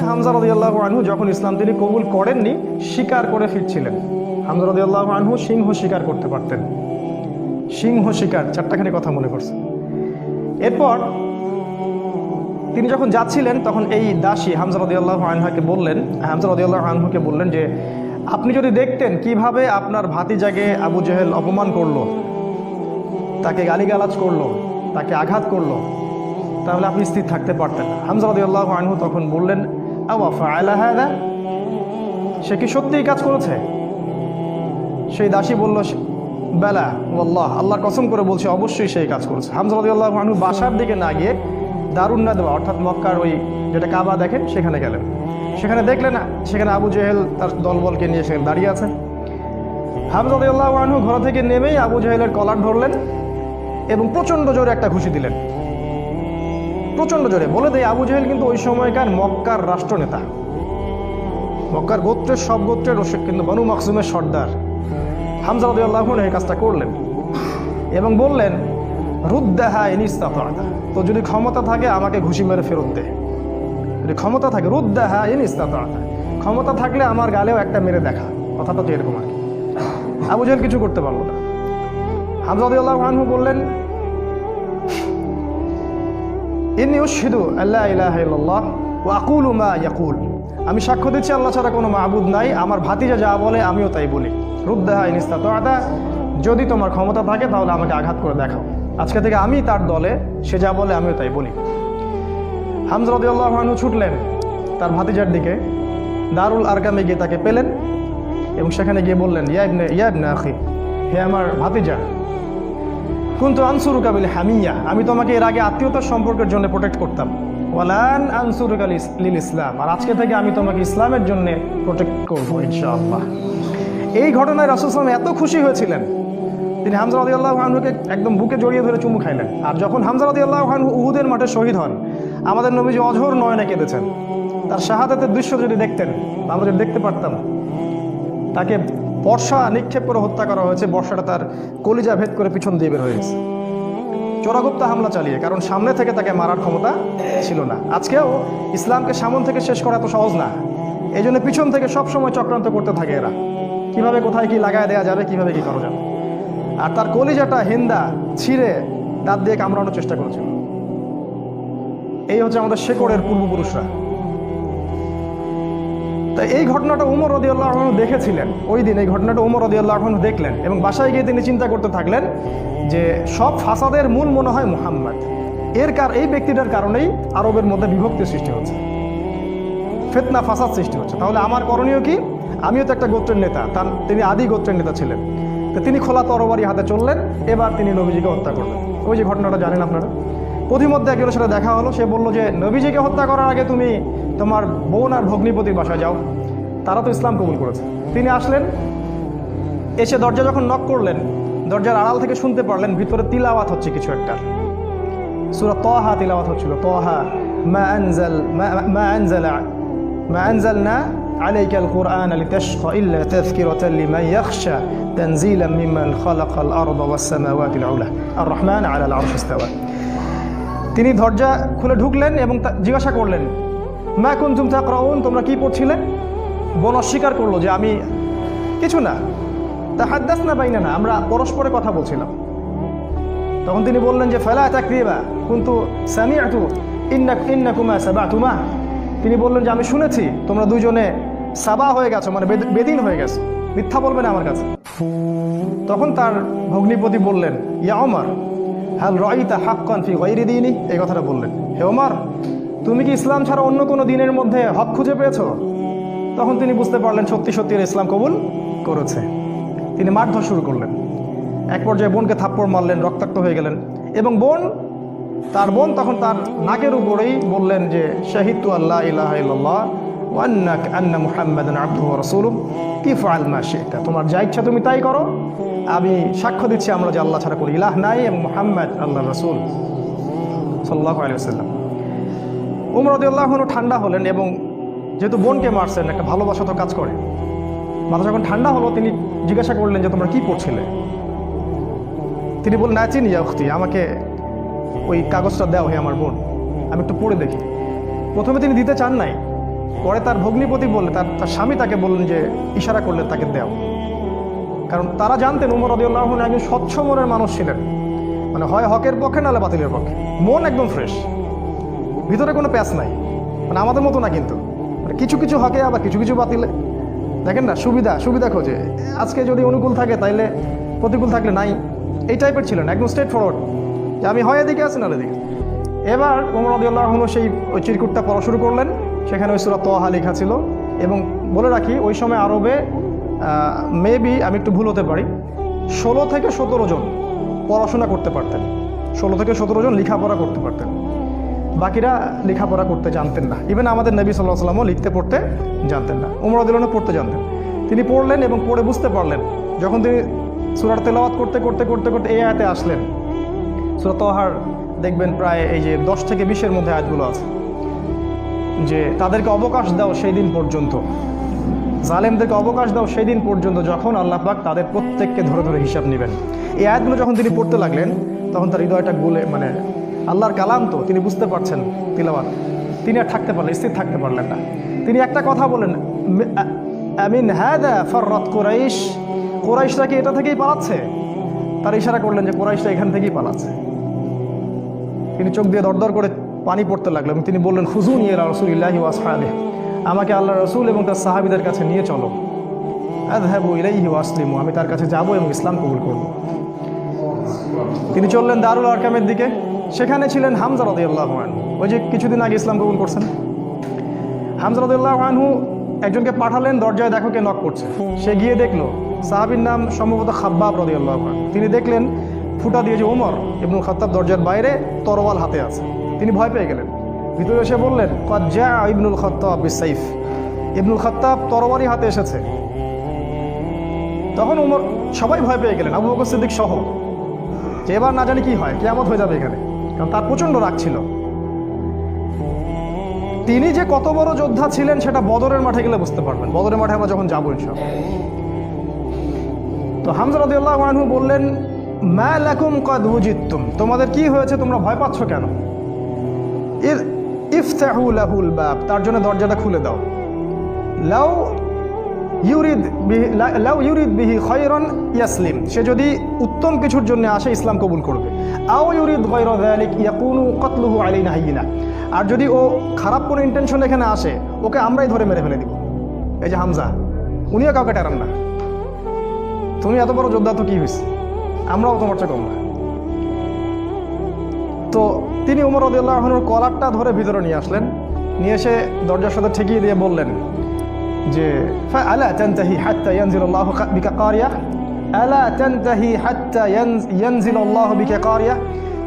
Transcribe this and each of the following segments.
হামজা রাদিয়াল্লাহু আনহু যখন ইসলাম তিনি কবুল করেননি, শিকার করে ফিরছিলেন। হামজা রাদিয়াল্লাহু আনহু সিংহ শিকার করতে পারতেন, সিংহ শিকার, চারটাখানি কথা মনে করছে। এরপর তিনি যখন যাচ্ছিলেন তখন এই দাসী হামজা রাদিয়াল্লাহু আনহুকে বললেন যে আপনি যদি দেখতেন কিভাবে আপনার ভাতিজাকে আবু জেহেল অপমান করলো, তাকে গালিগালাজ করলো, তাকে আঘাত করলো, তাহলে আপনি স্থির থাকতে পারতেন। হামজা রাদিয়াল্লাহু আনহু তখন বললেন, আওয়া ফাআলা হাযা, সে কি সত্যিই কাজ করেছে? সেই দাসী বলল, বেলা ওয়াল্লাহ, আল্লাহর কসম করে বলছি অবশ্যই সেই কাজ করেছে। হামজা রাদিয়াল্লাহু আনহু বাসার দিকে না গিয়ে দারুন নাদওয়া অর্থাৎ মক্কার ওই যেটা কাবা দেখেন সেখানে গেলেন। সেখানে দেখলেন সেখানে আবু জেহেল তার দলবলকে নিয়ে সেখানে দাঁড়িয়ে আছে। হামজা রাদিয়াল্লাহু আনহু ঘর থেকে নেমেই আবু জেহেলের কলার ধরলেন এবং প্রচণ্ড জোরে একটা ঘুষি দিলেন, প্রচণ্ড জোরে। বলে দেয় আবু জেহেল কিন্তু ওই সময়কার মক্কার রাষ্ট্রনেতা, মক্কার গোত্রের সব গোত্রের কিন্তু বনু মাখজুমের সর্দার। হামজা রাদিয়াল্লাহু আনহু এই কাজটা করলেন এবং বললেন, রুদ্দাহা ইন ইসতাতা, তো যদি ক্ষমতা থাকে আমাকে ঘুষি মেরে ফেরত দে, যদি ক্ষমতা থাকে, রুদ্দাহা ইন ইসতাতা, ক্ষমতা থাকলে আমার গালেও একটা মেরে দেখা, কথাটা তো এরকম আর কি। আবু জেহেল কিছু করতে পারলো না। হামজা রাদিয়াল্লাহু আনহু বললেন, ইন্নী উশহিদু আল্লা ইলাহা ইল্লাল্লাহ ওয়া আকুলু মা ইয়াকুল, আমি সাক্ষ্য দিচ্ছি আল্লাহ ছাড়া কোনো মাবুদ নাই, আমার ভাতিজা যা বলে আমিও তাই বলি। রুদ্দাহা ইন ইসতাতা, যদি তোমার ক্ষমতা থাকে তাহলে আমাকে আঘাত করে দেখাও, আজকে থেকে আমি তার দলে, সে যা বলে আমিও তাই বলি। হামজা রাদিয়াল্লাহু আনহু ছুটলেন তার ভাতিজার দিকে, দারুল আরকামে গিয়ে তাকে পেলেন এবং সেখানে গিয়ে বললেন, ইয়া ইবনে আখি, হে আমার ভাতিজা, কুনতু আনসুরুকা বিল হামিয়া, আমি তোমাকে এর আগে আত্মীয়তার সম্পর্কের জন্য প্রোটেক্ট করতাম, ওয়ালান আনসুরুকা লিল ইসলাম, আর আজকে থেকে আমি তোমাকে ইসলামের জন্য প্রোটেক্ট করবো ইনশাআল্লাহ। এই ঘটনায় রাসূল সাল্লাল্লাহু আলাইহি ওয়াসাল্লাম এত খুশি হয়েছিলেন, তিনি হামজা রাদিয়াল্লাহু আনহুকে একদম বুকে জড়িয়ে ধরে চুমু খাইলেন। আর যখন হামজা রাদিয়াল্লাহু আনহু উহুদের মাঠে শহীদ হন, আমাদের নবীজি অঝোর নয়নে কেঁদেছেন। তার শাহাদাতের দৃশ্য যদি দেখতেন, আমরা যদি দেখতে পারতাম, তাকে বর্ষা নিক্ষেপ করে হত্যা করা হয়েছে, বর্ষাটা তার কলিজা ভেদ করে পিছন দিয়ে বের হয়েছে, চোরাগুপ্তা হামলা চালিয়ে, কারণ সামনে থেকে তাকে মারার ক্ষমতা ছিল না। আজকেও ইসলামকে সামনে থেকে শেষ করা এত সহজ না, এই জন্য পিছন থেকে সবসময় চক্রান্ত করতে থাকে এরা, কিভাবে কোথায় কি লাগায় দেওয়া যাবে, কিভাবে কি করা যাবে। আর তার কলিজাটা হিন্দা ছিঁড়ে দাঁত দিয়ে কামড়ানোর চেষ্টা করেছিল। এই হচ্ছে আমাদের শেকড়ের পূর্বপুরুষরা। তাই এই ঘটনাটা উমর রাদিয়াল্লাহু আনহু দেখেছিলেন ওই দিন, এই ঘটনাটা উমর রাদিয়াল্লাহু আনহু দেখলেন এবং বাসায় গিয়ে তিনি চিন্তা করতে থাকলেন যে সব ফাসাদের মূল মনে হয় মুহাম্মদ, এই ব্যক্তিটার কারণেই আরবের মধ্যে বিভক্তি সৃষ্টি হচ্ছে, ফিতনা ফাসাদ সৃষ্টি হচ্ছে। তাহলে আমার করণীয় কি? আমিও তো একটা গোত্রের নেতা, তিনি আদি গোত্রের নেতা ছিলেন, তো তিনি খোলা তরবারি হাতে চললেন, এবার তিনি নবীজিকে হত্যা করলেন। ওই যে ঘটনাটা জানেন আপনারা, পথিমধ্যে একজনের সাথে দেখা হলো, সে বলল যে নবীজিকে হত্যা করার আগে তুমি তোমার বোন আর ভগ্নিপতির বাসায় যাও, তারা তো ইসলাম কবুল করেছে। তিনি আসলেন, এসে দরজা যখন নক করলেন, দরজার আড়াল থেকে শুনতে পারলেন ভিতরে তিলাওয়াত হচ্ছে কিছু একটা, সূরা তাহা তিলাওয়াত হচ্ছিল, তাহা মা আনজালনা আলাইকাল কুরআনা লিতাশকা ইল্লা তাযকিরাতাল লিমান ইয়াখশা তানজিলাম মিম্মান খালাকাল আরদা ওয়াস সামাওয়াতিল উলা আর রহমান আলাল আরশি ইস্তাওয়া। তিনি দরজা খুলে ঢুকলেন এবং জিজ্ঞাসা করলেন, মা কুনতুম তাকরাউন, তোমরা কি পড়ছিলে? বোন অস্বীকার করলো যে আমি কিছু না, তাহাদ্দাসনা বাইনানা, আমরা পরস্পরে কথা বলছিলাম। তখন তিনি বললেন যে ফালা তাকরিবা কুনতু সামিআতু ইন্নাকুমা সাবাতুমা, তিনি বললেন যে আমি শুনেছি তোমরা দুইজনে সাবা হয়ে গেছো, মানে বেদিন হয়ে গেছো, মিথ্যা বলবে না আমার কাছে। তখন তার ভগ্নিপতি বললেন, ইয়া ওমর হাল রাইতা হাক্কান ফি গায়রি দীনি, এই কথাটা বললেন, হে ওমর তুমি কি ইসলাম ছাড়া অন্য কোনো দিনের মধ্যে হক খুঁজে পেয়েছো? তখন তিনি বুঝতে পারলেন সত্যি সত্যি ইসলাম কবুল করেছে। তিনি মারধর শুরু করলেন, এক পর্যায়ে বোনকে থাপ্পড় মারলেন, রক্তাক্ত হয়ে গেলেন এবং তার বোন তখন তার নাকের উপরেই বললেন যে শাহিদতু আল্লা ইলাহা ইল্লাল্লাহ ওয়া আন্না মুহাম্মাদান আবদুহু ওয়া রাসূলুহু ইফআল মা শি'তা, তোমার যা ইচ্ছা তুমি তাই করো, আমি সাক্ষ্য দিচ্ছি আমরা যে আল্লাহ ছাড়া কোনো ইলাহ নাই এবং মুহাম্মদ আল্লাহর রাসূল সাল্লাল্লাহু আলাইহি ওয়াসাল্লাম। উমর রাদিয়াল্লাহু আনহু ঠান্ডা হলেন এবং যেহেতু বোনকে মারছেন, একটা ভালোবাসা তো কাজ করে, মাথা যখন ঠান্ডা হলো তিনি জিজ্ঞাসা করলেন যে তোমরা কি পড়ছিলে? তিনি বললেন, নাচিন ইয়া উখতি, আমাকে ওই কাগজটা দাও হে আমার বোন, আমি একটু পড়ে দেখি। প্রথমে তিনি দিতে চান নাই, পরে তার ভগ্নিপতি বললেন, তার স্বামী তাকে বললেন যে ইশারা করলেন তাকে দেও, কারণ তারা জানতেন উমর রাদিয়াল্লাহু আনহু একজন স্বচ্ছ মনের মানুষ ছিলেন, মানে হয় হকের পক্ষে নাহলে বাতিলের পক্ষে, মন একদম ফ্রেশ, ভিতরে কোনো প্যাচ নাই, মানে আমাদের মতো না কিন্তু, মানে কিছু কিছু হকে আবার কিছু কিছু বাতিলে, দেখেন না সুবিধা খোঁজে, আজকে যদি অনুকূল থাকে তাইলে প্রতিকূল থাকলে নাই, এই টাইপের ছিলেন, একদম স্ট্রেট ফরওয়ার্ড যে আমি হয় এদিকে আছি না এদিকে। এবার ওমর রাদিয়াল্লাহু আনহু সেই ওই চিরকুটটা পড়া শুরু করলেন, সেখানে ওই সূরা তাহা লেখা ছিল, এবং বলে রাখি ওই সময় আরবে মেবি আমি একটু ভুল হতে পারি, 16 থেকে 17 জন পড়াশোনা করতে পারতেন, 16 থেকে 17 জন লেখাপড়া করতে পারতেন, বাকিরা লেখাপড়া করতে জানতেন না। ইভেন আমাদের নবী সাল্লাল্লাহু আলাইহি ওয়াসাল্লামও লিখতে পড়তে জানতেন না, ওমর রাদিয়াল্লাহু আনহু পড়তে জানতেন। তিনি পড়লেন এবং পড়ে বুঝতে পারলেন, যখন তিনি সূরার তেলাওয়াত করতে করতে করতে করতে এই আয়াতে আসলেন, সূরা তাহার দেখবেন প্রায় এই যে 10 থেকে 20-এর মধ্যে আয়াতগুলো আছে, যে তাদেরকে অবকাশ দাও সেই দিন পর্যন্ত, জালেমদেরকে অবকাশ দাও সেই দিন পর্যন্ত যখন আল্লাহ পাক তাদের প্রত্যেককে ধরে ধরে হিসাব নেবেন। এই আয়াতগুলো যখন তিনি পড়তে লাগলেন তখন তার হৃদয়টা গলে, মানে আল্লাহর কালাম তো তিনি বুঝতে পারছেন তিলাওয়াত, তিনি আর থাকতে পারলেন, স্থির থাকতে পারলেন না। তিনি একটা কথা বলেন, আমিন হাদা ফাররাত কুরাইশ, কুরাইশরা কি এটা থেকেই পালাচ্ছে? তার ইশারা করলেন যে কুরাইশরা এখান থেকেই পালাচ্ছে। তিনি চোখ দিয়ে দরদর করে পানি পড়তে লাগলেন এবং তিনি বললেন, খুজুনি ইলা রাসূলিল্লাহি ওয়া আসহাবিহি, আমাকে আল্লাহ রসুল এবং তার সাহাবীদের কাছে নিয়ে চলো, আযহাবু ইলাইহি ওয়া আসলিমু, আমি তার কাছে যাব এবং ইসলাম কবুল করব। তিনি চললেন দারুল আরকামের দিকে, সেখানে ছিলেন হামজা রাদিয়াল্লাহু আনহু, ওই যে কিছুদিন আগে ইসলাম কবুল করছেন। হামজা রাদিয়াল্লাহু আনহু একজনকে পাঠালেন, দরজায় দেখো কে নক করছে। সে গিয়ে দেখলো, সাহাবীর নাম সম্ভবত খাব্বাব রাদিয়াল্লাহু আনহু। তিনি দেখলেন ফুটা দিয়ে যে ওমর ইবনুল খাত্তাব দরজার বাইরে তরোয়াল হাতে আছে। তিনি ভয় পেয়ে গেলেন, ভিতরে এসে বললেন, ক্বাদ জাআ ইবনুল খাত্তাব বিসাইফ, ইবনুল খাত্তাব তরবারি হাতে এসেছে। তখন ওমর, সবাই ভয় পেয়ে গেলেন, আবু বকর সিদ্দিক সহ, যে এবার না জানি কি হয়, কিয়ামত হয়ে যাবে এখানে, কারণ তার প্রচণ্ড রাগ ছিল। তিনি যে কত বড় যোদ্ধা ছিলেন সেটা বদরের মাঠে গেলে বুঝতে পারবেন, বদরের মাঠে আমরা যখন যাবো ইনশাআল্লাহ। তো হামজা রাদিয়াল্লাহু আনহু বললেন, মা লাকুম ক্বাদ ওয়াজিদতুম, তোমাদের কি হয়েছে, তোমরা ভয় পাচ্ছ কেন? ইফতাহু লাহুল বাব, তার জন্য দরজাটা খুলে দাও। লাউ ইউরিদ বিহি খায়রান ইয়াসলিম, সে যদি উত্তম কিছুর জন্য আসে ইসলাম কবুল করবে। আও ইউরিদ গায়রা যালিক ইয়াকুনু কতলুহু আলাইনা হাইয়িনা, আর যদি ও খারাপ কোনো ইন্টেনশন এখানে আসে, ওকে আমরাই ধরে মেরে ফেলে দিব। এই যে হামজা, উনিও কাউকে টেরান না, তুমি এত বড় যোদ্ধা তো কি হয়েছে, আমরাও তোমার চেয়ে কম না। তো তিনি ওমর রাদিয়াল্লাহু আনহুর কলারটা ধরে ভিতরে নিয়ে আসলেন, নিয়ে এসে দরজার সাথে ঠেকিয়ে দিয়ে বললেন যে আলা তানতাহি হাত্তা ইয়ানজিলাল্লাহু বিকা কারিয়া, আলা তানতাহি হাত্তা ইয়ানজিলাল্লাহু বিকা কারিয়া,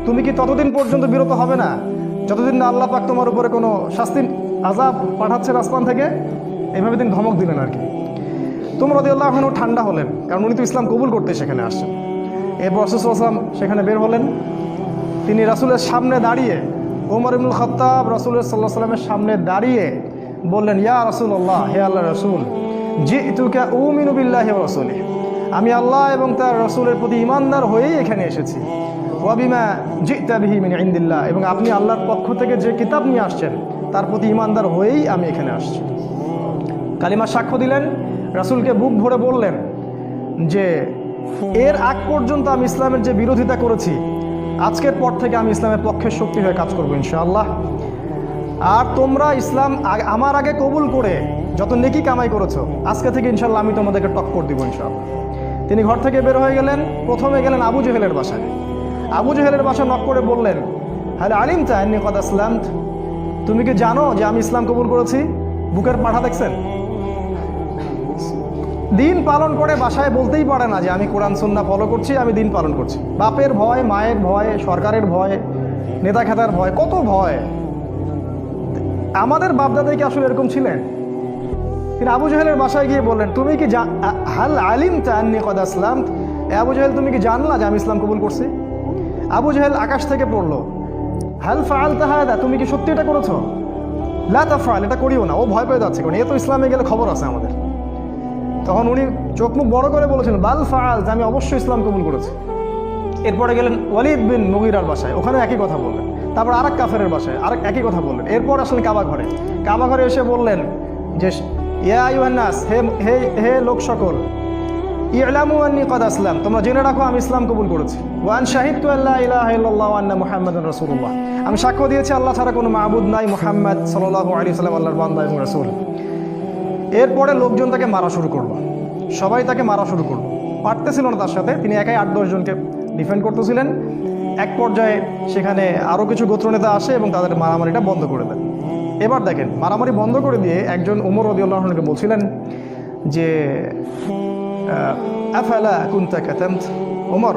তুমি কি ততদিন পর্যন্ত বিরত হবে না যতদিন না আল্লাহ পাক তোমার উপরে কোনো শাস্তি আযাব পাঠাচ্ছেন আসমান থেকে? এইভাবে তিনি ধমক দিলেন আর কি। তো ওমর রাদিয়াল্লাহু আনহু ঠান্ডা হলেন, কারণ উনি তো ইসলাম কবুল করতে সেখানে আসছেন। এরপর রাসূল সাল্লাল্লাহু আলাইহি ওয়াসাল্লাম সেখানে বের হলেন, তিনি রাসূলের সামনে দাঁড়িয়ে, ওমর ইবনুল খাত্তাব রাসূলের সাল্লাল্লাহু আলাইহি ওয়াসাল্লামের সামনে দাঁড়িয়ে বললেন, ইয়া রাসূলুল্লাহ, হে আল্লাহর রাসূল, জিতুকা উমিনু বিল্লাহি ওয়া রাসূলিহি, আমি আল্লাহ এবং তার রাসূলের প্রতি ঈমানদার হয়েই এখানে এসেছি। ওয়া বিমা জিতা বিহি মিন ইনদিল্লাহ, এবং আপনি আল্লাহর পক্ষ থেকে যে কিতাব নিয়ে আসছেন তার প্রতি ঈমানদার হয়েই আমি এখানে আসছি। কালিমা সাক্ষ্য দিলেন, রাসূলকে বুক ভরে বললেন যে এর আগ পর্যন্ত আমি ইসলামের যে বিরোধিতা করেছি, আজকের পর থেকে আমি ইসলামের পক্ষের শক্তি হয়ে কাজ করবো ইনশাআল্লাহ। আর তোমরা ইসলাম আমার আগে কবুল করে যত নেকি কামাই করেছো, আজকে থেকে ইনশাআল্লাহ আমি তোমাদেরকে টক্কর দিব ইনশাআল্লাহ। তিনি ঘর থেকে বের হয়ে গেলেন, প্রথমে গেলেন আবু জেহেলের বাসায়। আবু জেহেলের বাসা নক করে বললেন, হ্যালো আলিমতা আন্নী ক্বাদ আসলামত, তুমি কি জানো যে আমি ইসলাম কবুল করেছি? বুকের পাঠা দেখছেন, দিন পালন করে বাসায় বলতেই পারে না যে আমি কোরআন সুন্নাহ ফলো করছি, আমি দিন পালন করছি। বাপের ভয়, মায়ের ভয়, সরকারের ভয়, নেতা খেতার ভয়, কত ভয়। আমাদের বাপদাদাই কি আসলে এরকম ছিলেন? তিনি আবু জেহেলের বাসায় গিয়ে বললেন, তুমি কি হাল আলিমতা আন্নী ক্বাদ আসলামত, আবু জেহেল তুমি কি জানলা যে আমি ইসলাম কবুল করছি? আবু জেহেল আকাশ থেকে পড়লো, হাল ফাআলতা হাদা, তুমি কি সত্যি এটা করেছো? লা তাফআল, এটা করিও না। ও ভয় পেয়ে যাচ্ছে, কারণ এ তো ইসলামে গেলে খবর আছে আমাদের। তখন উনি চোখ মুখ বড় করে বলেছেন, বাল ফাআল, আমি অবশ্যই ইসলাম কবুল করেছি। এরপরে গেলেন ওয়ালিদ বিন মুগীরার বাসায়, ওখানে একই কথা বললেন। তারপর আরেক কাফেরের বাসায় আরেক একই কথা বললেন। এরপর আসলে কাবা ঘরে এসে বললেন যে ইয়া আইয়ুহান নাস, হে হে হে লোক সকল, ই'লামু আন্নী ক্বাদ আসলাম, তোমরা জেনে রাখো আমি ইসলাম কবুল করেছি। ওয়া আন শাহিদতু আল্লা ইলাহা ইল্লাল্লাহ ওয়া আন্না মুহাম্মাদান রাসূলুল্লাহ, আমি সাক্ষ্য দিয়েছি আল্লাহ ছাড়া কোনো মাবুদ নাই, মুহাম্মদ সাল্লাল্লাহু আলাইহি ওয়াসাল্লাম আল্লাহর বান্দা এবং রাসূল। এরপরে লোকজন তাকে মারা শুরু করলো, সবাই তাকে মারা শুরু করলো, পারতেছিল না তার সাথে, তিনি একাই 8-10 জনকে ডিফেন্ড করতেছিলেন। এক পর্যায়ে সেখানে আরও কিছু গোত্রনেতা আসে এবং তাদের মারামারিটা বন্ধ করে দেন। এবার দেখেন, মারামারি বন্ধ করে দিয়ে একজন ওমর রাদিয়াল্লাহু আনহুকে বলছিলেন যে আফালা কুনতা কাতামত, ওমর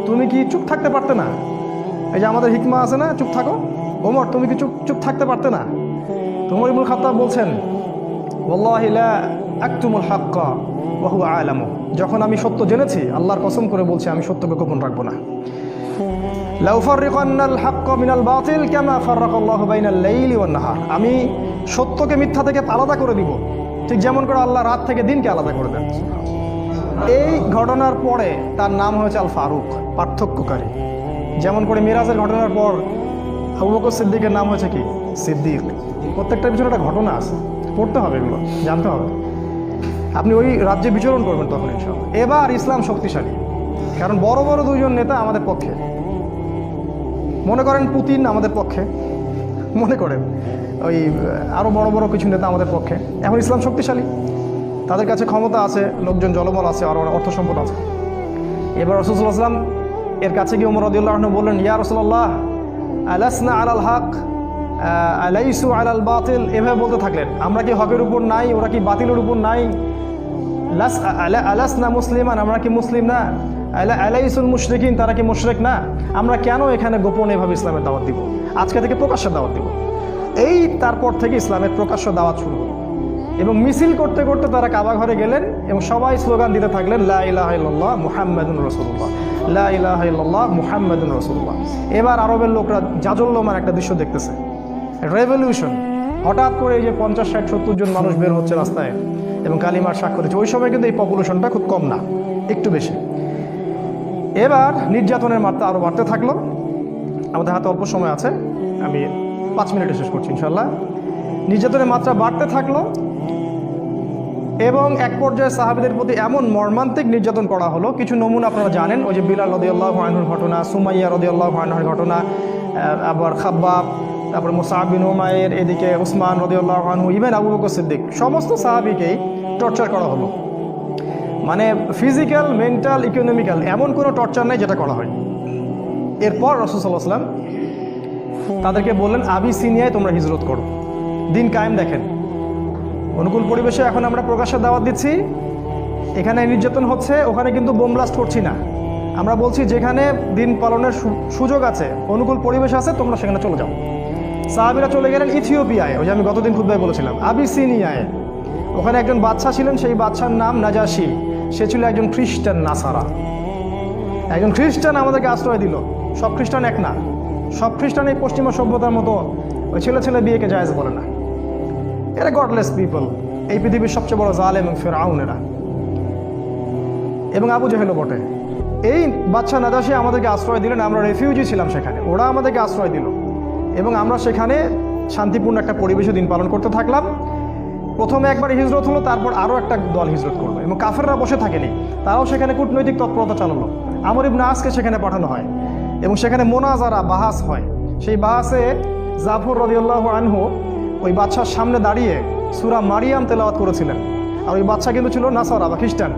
তুমি কি চুপ থাকতে পারতে না? এই যে আমাদের হিকমা আছে না, চুপ থাকো, ওমর তুমি কি চুপ থাকতে পারতে না? ওমর ইবনুল খাত্তাব বলছেন ওয়াল্লাহি লা আকতুমুল হাক্কা ওয়া হুয়া আলামু, যখন আমি সত্য জেনেছি আল্লাহর কসম করে বলছি আমি সত্যকে গোপন রাখবো না। লা উফাররিকান্নাল হাক্কা মিনাল বাতিল কামা ফাররাকাল্লাহু বাইনাল লাইলি ওয়ান নাহার, আমি সত্যকে মিথ্যা থেকে আলাদা করে দিব ঠিক যেমন করে আল্লাহ রাত থেকে দিনকে আলাদা করে দেন। এই ঘটনার পরে তার নাম হয়েছে আল ফারুক, পার্থক্যকারী। যেমন করে মিরাজের ঘটনার পর আবু বকর সিদ্দিকের নাম হয়েছে কি? সিদ্দিক। প্রত্যেকটার পিছনে একটা ঘটনা আছে, পড়তে হবে, এগুলো জানতে হবে। আপনি ওই রাজ্যে বিচরণ করবেন তখন ইনশাআল্লাহ। এবার ইসলাম শক্তিশালী, কারণ বড় বড় দুইজন নেতা আমাদের পক্ষে। মনে করেন পুতিন আমাদের পক্ষে, মনে করেন ওই আরও বড় বড় কিছু নেতা আমাদের পক্ষে। এখন ইসলাম শক্তিশালী, তাদের কাছে ক্ষমতা আছে, লোকজন জলবল আছে, আর অর্থ সম্পদ আছে। এবার রাসূল সাল্লাল্লাহু আলাইহি ওয়াসাল্লাম এর কাছে গিয়ে ওমর রাদিয়াল্লাহু আনহু বললেন, ইয়া রাসূলুল্লাহ আলাসনা আলাল হক আলাইসু আলাল বাতিল, এভাবে বলতে থাকলেন, আমরা কি হকের উপর নাই, ওরা কি বাতিলের উপর নাই? আলাসনা মুসলিমান, আমরা কি মুসলিম না? আলাইসুল মুশরিকিন, তারা কি মুশরিক না? আমরা কেন এখানে গোপনে এভাবে ইসলামের দাওয়াত দিব? আজকে থেকে প্রকাশ্যে দাওয়াত দিব। এই তারপর থেকে ইসলামের প্রকাশ্য দাওয়াত শুরু হলো এবং মিছিল করতে করতে তারা কাবা ঘরে গেলেন এবং সবাই স্লোগান দিতে থাকলেন লা ইলাহা ইল্লাল্লাহ মুহাম্মাদুর রাসূলুল্লাহ, লা ইলাহা ইল্লাল্লাহ মুহাম্মাদুর রাসূলুল্লাহ। এবার আরবের লোকরা জাজল্যমান একটা দৃশ্য দেখতেছে, রেভলিউশন। হঠাৎ করে এই যে 50, 60, 70 জন মানুষ বের হচ্ছে রাস্তায় এবং কালিমার স্বাক্ষর দিচ্ছে। ওই সময় কিন্তু এই পপুলেশনটা খুব কম না, একটু বেশি। এবার নির্যাতনের মাত্রা আরও বাড়তে থাকলো। আমাদের হাতে অল্প সময় আছে, আমি 5 মিনিটে শেষ করছি ইনশাল্লাহ। নির্যাতনের মাত্রা বাড়তে থাকলো এবং এক পর্যায়ে সাহাবীদের প্রতি এমন মর্মান্তিক নির্যাতন করা হলো। কিছু নমুনা আপনারা জানেন, ওই যে বিলাল রাদিয়াল্লাহু আনহুর ঘটনা, সুমাইয়া রাদিয়াল্লাহু আনহার ঘটনা, আবার খাব্বাব, তারপরে মুসআব বিন উমাইর, এদিকে উসমান রাদিয়াল্লাহু আনহু, ইভেন আবু বকর সিদ্দিক, সমস্ত সাহাবীকেই টর্চার করা হলো। মানে ফিজিক্যাল, মেন্টাল, ইকোনমিক্যাল, এমন কোনো টর্চার নাই যেটা করা হয়। এরপর রাসূল সাল্লাল্লাহু আলাইহি ওয়াসাল্লাম তাদেরকে বললেন আবিসিনিয়ায় তোমরা হিজরত করো, দিন কায়েম। দেখেন, অনুকূল পরিবেশে এখন আমরা প্রকাশ্যে দাওয়াত দিচ্ছি, এখানে নির্যাতন হচ্ছে, ওখানে কিন্তু বোম ব্লাস্ট করছি না। আমরা বলছি যেখানে দিন পালনের সুযোগ আছে, অনুকূল পরিবেশ আছে, তোমরা সেখানে চলে যাও। সাহাবীরা চলে গেলেন ইথিওপিয়ায়, ওই যে আমি গতদিন খুতবায় বলেছিলাম, আবিসিনিয়ায়। ওখানে একজন বাদশা ছিলেন, সেই বাদশার নাম নাজাশি। সে ছিল একজন খ্রিস্টান নাসারা, একজন খ্রিস্টান আমাদেরকে আশ্রয় দিল। সব খ্রিস্টান এক না, সব খ্রিস্টান এই পশ্চিমা সভ্যতার মতো ওই ছেলে ছেলে বিয়েকে জায়েজ বলে না। এরা গডলেস পিপল, এই পৃথিবীর সবচেয়ে বড় জালেম এবং ফেরাউন এরা, এবং আবু জেহেলও বটে। এই বাদশা নাজাশি আমাদেরকে আশ্রয় দিলেন, আমরা রেফিউজি ছিলাম সেখানে, ওরা আমাদেরকে আশ্রয় দিল এবং আমরা সেখানে শান্তিপূর্ণ একটা পরিবেশে দিন পালন করতে থাকলাম। প্রথমে একবার হিজরত হলো, তারপর আরও একটা দল হিজরত করলো এবং কাফেররা বসে থাকেনি, তারাও সেখানে কূটনৈতিক তৎপরতা চালালো। আমর ইবনে আসকে সেখানে পাঠানো হয় এবং সেখানে মোনাজারা, বাহাস হয়। সেই বাহাসে জাফর রাদিয়াল্লাহু আনহু ওই বাদশার সামনে দাঁড়িয়ে সূরা মারিয়াম তেলাওয়াত করেছিলেন। আর ওই বাদশা কিন্তু ছিল নাসারা বা খ্রিস্টান।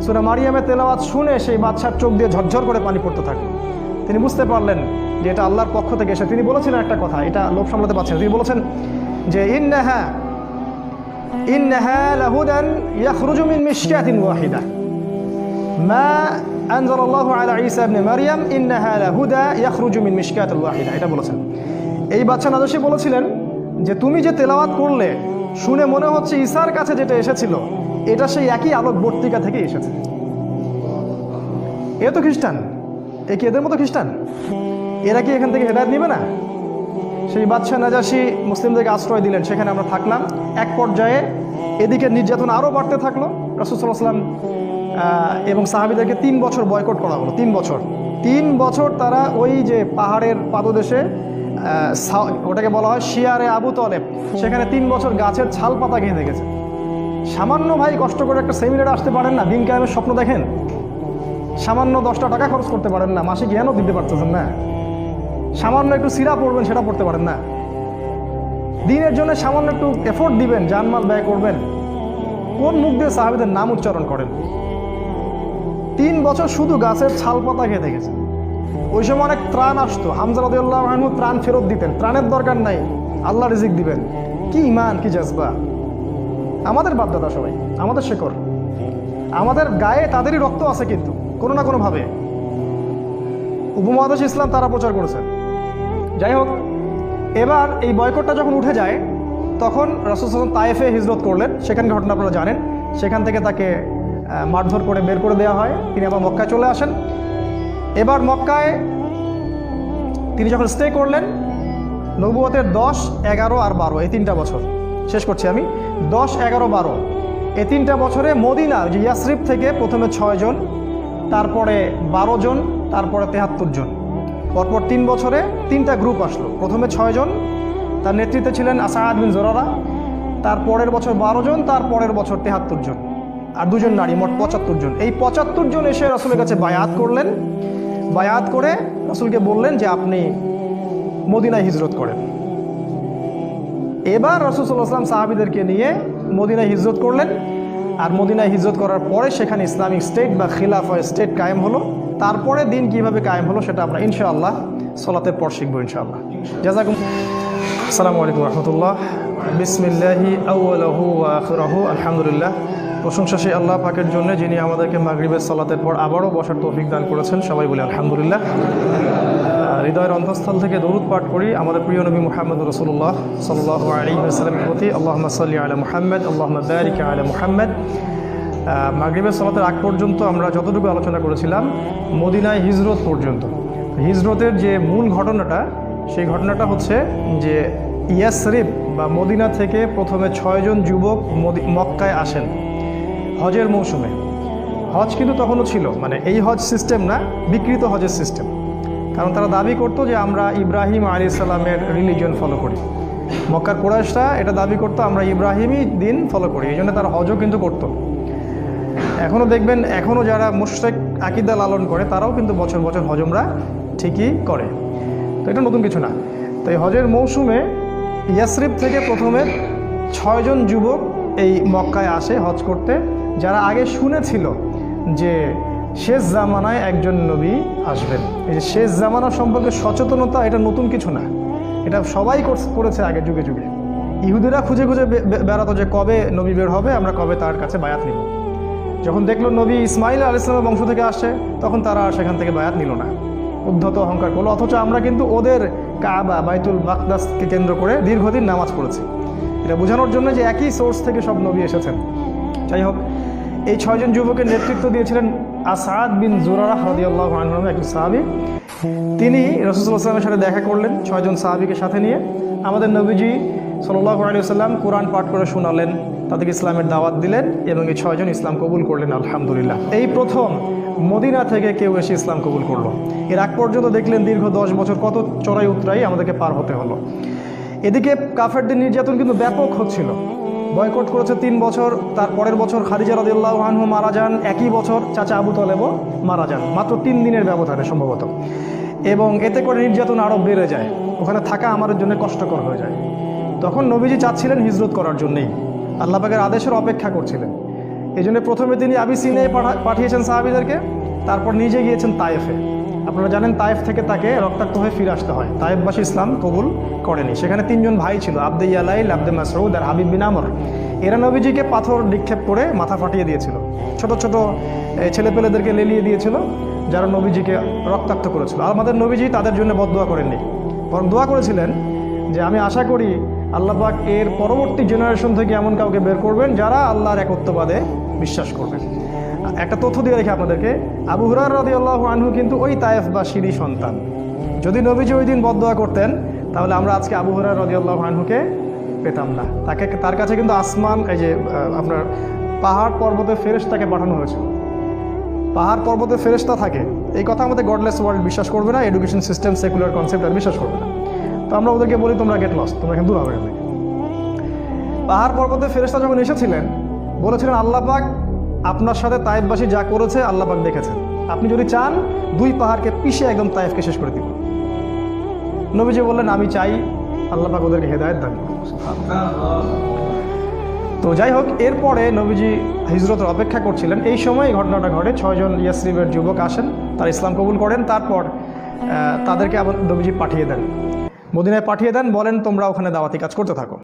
সূরা মারিয়ামের তেলাওয়াত শুনে সেই বাদশার চোখ দিয়ে ঝরঝর করে পানি পড়তে থাকে। তিনি বুঝতে পারলেন যে এটা আল্লাহর পক্ষ থেকে এসে। তিনি বলেছিলেন একটা কথা, এটা লোভ সামলাতে পারছেন। তিনি বলেছেন যে ইন্নাহা লাহুদান ইয়াখরুজু মিন মিশকাতিন ওয়াহিদা মা আনজালাল্লাহু আলা ঈসা ইবনে মারইয়াম ইন্নাহা লাহুদা ইয়াখরুজু মিন মিশকাতিল ওয়াহিদা, এটা বলেছেন। এই বাদশা নাজাশী বলেছিলেন যে তুমি যে তেলাওয়াত করলে শুনে মনে হচ্ছে ঈসার কাছে যেটা এসেছিল এটা সেই একই আলোকবর্তিকা থেকে এসেছে। এ তো খ্রিস্টান, এ কি এদের মতো খ্রিস্টান? এরা কি এখান থেকে হেদায়েত নিবে না? সেই বাদশা নাজাশী মুসলিমদেরকে আশ্রয় দিলেন, সেখানে আমরা থাকলাম। এক পর্যায়ে এদিকে নির্যাতন আরও বাড়তে থাকলো। রাসূল সাল্লাল্লাহু আলাইহি ওয়াসাল্লাম এবং সাহাবীদেরকে 3 বছর বয়কট করা হলো। 3 বছর তারা ওই যে পাহাড়ের পাদদেশে ওটাকে বলা হয় শিয়ারে আবু তলেব, সেখানে 3 বছর গাছের ছাল পাতা গেঁথে গেছে। সামান্য ভাই কষ্ট করে একটা সেমিনারে আসতে পারেন না, দিন কায়েমের স্বপ্ন দেখেন, সামান্য 10টা টাকা খরচ করতে পারেন না, মাসে জ্ঞানও দিতে পারতেছেন না, সামান্য একটু সিরা পড়বেন সেটা পড়তে পারেন না, দিনের জন্য সামান্য একটু এফোর্ট দিবেন, জানমাল ব্যয় করবেন, কোন মুখ দিয়ে সাহাবীদের নাম উচ্চারণ করেন? 3 বছর শুধু গাছের ছাল পাতা গেঁথে গেছে। ওই সময় অনেক ত্রাণ আসতো, হামজা রাদিয়াল্লাহু আনহু ত্রাণ ফেরত দিতেন, ত্রাণের দরকার নাই, আল্লাহ রিজিক দিবেন। কি ইমান, কি জজবা! আমাদের বাপদাদা সবাই, আমাদের শেকড়, আমাদের গায়ে তাদেরই রক্ত আছে, কিন্তু কোনো না কোনোভাবে উপমহাদেশ ইসলাম তারা প্রচার করেছে। যাই হোক, এবার এই বয়কটটা যখন উঠে যায়, তখন রাসূল সাল্লাল্লাহু আলাইহি ওয়াসাল্লাম তায়েফে হিজরত করলেন। সেখানে ঘটনা আপনারা জানেন, সেখান থেকে তাকে মারধর করে বের করে দেওয়া হয়, তিনি আবার মক্কায় চলে আসেন। এবার মক্কায় তিনি যখন স্টে করলেন, নবুয়তের 10, 11 আর 12 এই 3টা বছর শেষ করছি আমি। 10, 11, 12 এই 3টা বছরে মদিনা যে ইয়াসরিব থেকে প্রথমে 6 জন, তারপরে 12 জন, তারপরে 73 জন, পরপর 3 বছরে 3টা গ্রুপ আসলো। প্রথমে 6 জন, তার নেতৃত্বে ছিলেন আসাদ বিন জুরারা, তারপরের বছর 12 জন, তারপরের বছর 73 জন, আর 2 জন নারী, মোট 75 জন। এই 75 জন এসে রাসূলের কাছে বায়াত করলেন। বায়াত করে রাসূলকে বললেন যে আপনি মদিনায় হিজরত করেন। এবার রাসূল সাল্লাল্লাহু আলাইহি ওয়াসাল্লাম সাহাবীদেরকে নিয়ে মদিনায় হিজরত করলেন। আর মদিনায় হিজরত করার পরে সেখানে ইসলামিক স্টেট বা খিলাফা স্টেট কায়েম হলো। তারপরে দিন কিভাবে কায়েম হলো সেটা আমরা ইনশাআল্লাহ সালাতের পর শিখবো ইনশাআল্লাহ। জাযাকুম। আসসালামু আলাইকুম ওয়া রাহমাতুল্লাহ। বিসমিল্লাহি আউয়ালুহু ওয়া আখিরুহু আলহামদুলিল্লাহ। প্রশংসা সেই আল্লাহ পাকের জন্য, যিনি আমাদেরকে মাগরিবের সালাতের পর আবারও বসার তৌফিক দান করেছেন। সবাই বলি আলহামদুলিল্লাহ। হৃদয়ের অন্তঃস্থল থেকে দরুদ পাঠ করি আমাদের প্রিয় নবী মুহাম্মদ রাসূলুল্লাহ সাল্লাল্লাহু আলাইহি ওয়াসাল্লামের প্রতি। আল্লাহুম্মা সাল্লি আলা মুহাম্মদ, আল্লাহুম্মা বারিক আলা মুহাম্মদ। মাগরিবের সালাতের আগ পর্যন্ত আমরা যতটুকু আলোচনা করেছিলাম মদিনায় হিজরত পর্যন্ত। হিজরতের যে মূল ঘটনাটা, সেই ঘটনাটা হচ্ছে যে ইয়াসরিব বা মদিনা থেকে প্রথমে 6 জন যুবক মক্কায় আসেন হজের মৌসুমে। হজ কিন্তু তখনও ছিল, মানে এই হজ সিস্টেম না, বিকৃত হজের সিস্টেম। কারণ তারা দাবি করতো যে আমরা ইব্রাহিম আলাইহিস সালামের রিলিজিয়ন ফলো করি। মক্কার কুরাইশরা এটা দাবি করতো আমরা ইব্রাহিমই দিন ফলো করি, এই জন্য তারা হজও কিন্তু করতো। এখনও দেখবেন, এখনও যারা মুশরিক আকীদা লালন করে তারাও কিন্তু বছর বছর হজমরা ঠিকই করে, তো এটা নতুন কিছু না। তো এই হজের মৌসুমে ইয়াসরিব থেকে প্রথমে 6 জন যুবক এই মক্কায় আসে হজ করতে, যারা আগে শুনেছিল যে শেষ জামানায় একজন নবী আসবেন। এই যে শেষ জামানা সম্পর্কে সচেতনতা, এটা নতুন কিছু না, এটা সবাই করেছে আগে যুগে যুগে। ইহুদিরা খুঁজে খুঁজে বেড়াতো যে কবে নবী বের হবে, আমরা কবে তার কাছে বায়াত নিব। যখন দেখলো নবী ইসমাইল আলাইহিস সালামের বংশ থেকে আসছে, তখন তারা আর সেখান থেকে বায়াত নিল না, উদ্ধত অহংকার করলো। অথচ আমরা কিন্তু ওদের কাবা বাইতুল মাকদাসকে কেন্দ্র করে দীর্ঘদিন নামাজ পড়েছি। এটা বোঝানোর জন্য যে একই সোর্স থেকে সব নবী এসেছেন। যাই হোক, এই 6 জন যুবকের নেতৃত্ব দিয়েছিলেন আসাদ বিন জুরারা রাদিয়াল্লাহু আনহু নামে একজন সাহাবী। তিনি রাসূল সাল্লাল্লাহু আলাইহি ওয়াসাল্লামের সাথে দেখা করলেন 6 জন সাহাবীকে সাথে নিয়ে। আমাদের নবীজি সাল্লাল্লাহু আলাইহি ওয়াসাল্লাম কোরআন পাঠ করে শোনালেন, তাদেরকে ইসলামের দাওয়াত দিলেন এবং এই 6 জন ইসলাম কবুল করলেন আলহামদুলিল্লাহ। এই প্রথম মদিনা থেকে কেউ এসে ইসলাম কবুল করলো। এর আগ পর্যন্ত দেখলেন দীর্ঘ 10 বছর কত চড়াই উতরাই আমাদেরকে পার হতে হলো। এদিকে কাফেরদের নির্যাতন কিন্তু ব্যাপক হচ্ছিল। বয়কট করেছে 3 বছর, তার পরের বছর খাদিজা রাদিয়াল্লাহু আনহা মারা যান, একই বছর চাচা আবু তলেবও মারা যান, মাত্র 3 দিনের ব্যবধানে সম্ভবত। এবং এতে করে নির্যাতন আরও বেড়ে যায়, ওখানে থাকা আমাদের জন্য কষ্টকর হয়ে যায়। তখন নবীজি চাচ্ছিলেন হিজরত করার জন্যেই, আল্লাহ পাকের আদেশের অপেক্ষা করছিলেন। এই জন্য প্রথমে তিনি আবিসিনিয়ায় পাঠিয়েছেন সাহাবীদেরকে, তারপর নিজে গিয়েছেন তায়েফে। আপনারা জানেন তায়েফ থেকে তাকে রক্তাক্ত হয়ে ফিরে আসতে হয়। তায়েফবাসী ইসলাম কবুল করেনি। সেখানে 3 জন ভাই ছিল, আব্দে ইয়ালাইল, আব্দে মাসউদ আর হাবিব বিন আমর। এরা নবীজিকে পাথর নিক্ষেপ করে মাথা ফাটিয়ে দিয়েছিল, ছোট ছোট ছেলেপেলেদেরকে লেলিয়ে দিয়েছিল, যারা নবীজিকে রক্তাক্ত করেছিল। আর আমাদের নবীজি তাদের জন্য বদদোয়া করেননি, বরং দোয়া করেছিলেন যে আমি আশা করি আল্লাহ পাক এর পরবর্তী জেনারেশন থেকে এমন কাউকে বের করবেন যারা আল্লাহর একত্ববাদে বিশ্বাস করবেন। একটা তথ্য দিয়ে রেখে আপনাদেরকে, আবু হুরায়রা রাদিয়াল্লাহু আনহু কিন্তু ওই তায়েফবাসীরই সন্তান। যদি নবীজি ওই দিন বদদোয়া করতেন, তাহলে আমরা আজকে আবু হুরায়রা রাদিয়াল্লাহু আনহুকে পেতাম না। তার কাছে কিন্তু আসমান, এই যে আপনার পাহাড় পর্বতে ফেরেশতাকে পাঠানো হয়েছিল। পাহাড় পর্বতে ফেরেশতা থাকে, এই কথা আমাদের গডলেস ওয়ার্ল্ড বিশ্বাস করবে না, এডুকেশন সিস্টেম সেকুলার কনসেপ্ট আর বিশ্বাস করবে না। তো আমরা ওদেরকে বলি তোমরা গেট লস্ট, তোমরা এখানে দূর হবে। পাহাড় পর্বতে ফেরেশতা যখন এসেছিলেন বলেছিলেন আল্লাহ পাক আপনার সাথে তায়েফবাসী যা করেছে আল্লাহ পাক দেখেছেন, আপনি যদি চান 2 পাহাড়কে পিষে একদম তায়েফকে শেষ করে দিব। নবীজি বললেন আমি চাই, আল্লাহ পাক ওদেরকে হেদায়েত দান করুন। তো যাই হোক, এরপরে নবীজি হিজরতের অপেক্ষা করছিলেন, এই সময় ঘটনাটা ঘটে। 6 জন ইয়াসরিবের যুবক আসেন, তারা ইসলাম কবুল করেন। তারপর তাদেরকে আবার নবীজি পাঠিয়ে দেন, মদিনায় পাঠিয়ে দেন, বলেন তোমরা ওখানে দাওয়াতি কাজ করতে থাকো।